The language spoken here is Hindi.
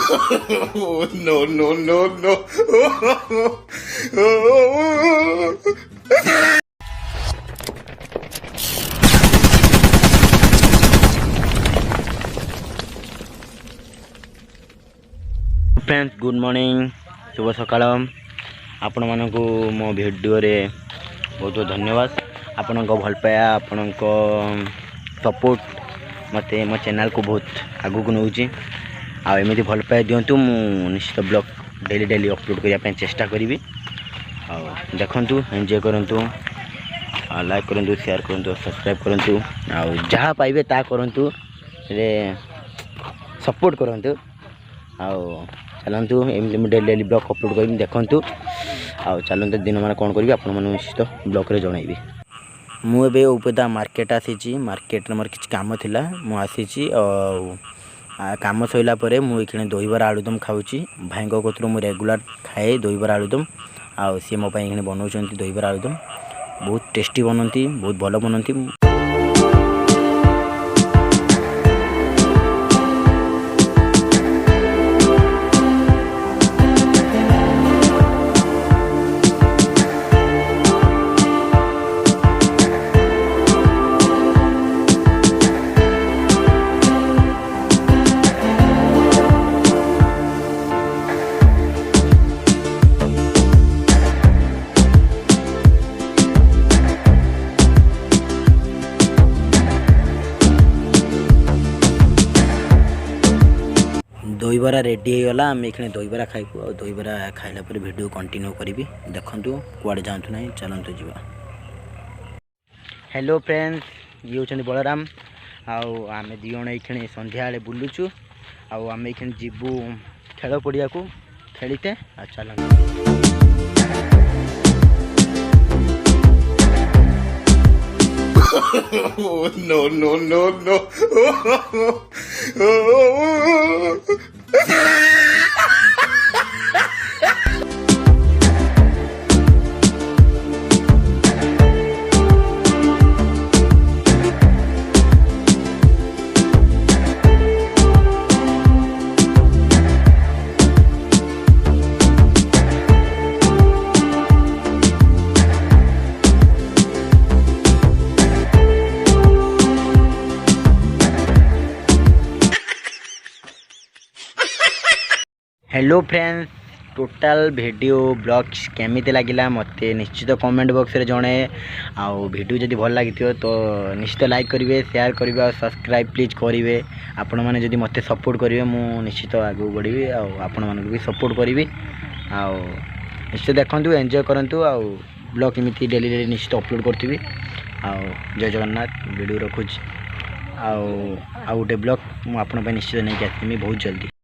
Oh, no, no, no, no. Friends good morning शुभ सकाळ आपण मानक मो वीडियो रे बहुत बहुत धन्यवाद आपण भल पाया आपण सपोर्ट मते मो चैनल को बहुत आगू को नौची आमती भल पाया दिंतु मु निश्चित ब्लॉग डेली डेली अपलोड करने चेष्टा करी देखु एंजॉय करंतु लाइक करंतु शेयर करंतु सब्सक्राइब करंतु जहाँ पाइबे ता करंतु सपोर्ट करंतु चलतु एमती मुझे डेली डेली ब्लॉग अपलोड करी देखु चलते दिन मान कौन करी आप निश्चित ब्लॉग रे जनइबी मुझे उपदा मार्केट आसी मार्केट मोर किसी काम थिला मु आसी काम सैला परे मुझे दहीबरा आलुदम खाऊँ भाई कतरू मुझे रेगुलर खाए दहीबरा आलुदम आउ सी मो बनाऊँ दहीबरा आलुदम बहुत टेस्टी बनती बहुत भल बनती दहीबरा रेडी होगा आम ये दहीबरा खाइबू और दहीबरा खाइला पर वीडियो कंटिन्यू करी देखु कुआड़े जातु ना चलतु जा हेलो फ्रेंड्स ये होती बलराम आम दी जन ये संध्या बुलुचु आम ये जीवु खेल पड़िया को खेलते चल Oh, no, no, no, no. Hello friends total video blogs केमी लगिला मत निश्चित कमेंट बॉक्स रे जणे आउ वीडियो जदि भल लगी तो निश्चित लाइक करेंगे शेयर करेंगे और सब्सक्राइब प्लीज करेंगे आपण मैंने जदि मत सपोर्ट करेंगे मु निश्चित आगे बढ़ी आपण मानक भी सपोर्ट करी निश्चित देखु एंजॉय करूँ ब्लॉग एमती डेली डेली निश्चित अपलोड करी जय जगन्नाथ वीडियो रखुच आउ गोटे ब्लॉग मुझे निश्चित नहीं आसमी बहुत जल्दी।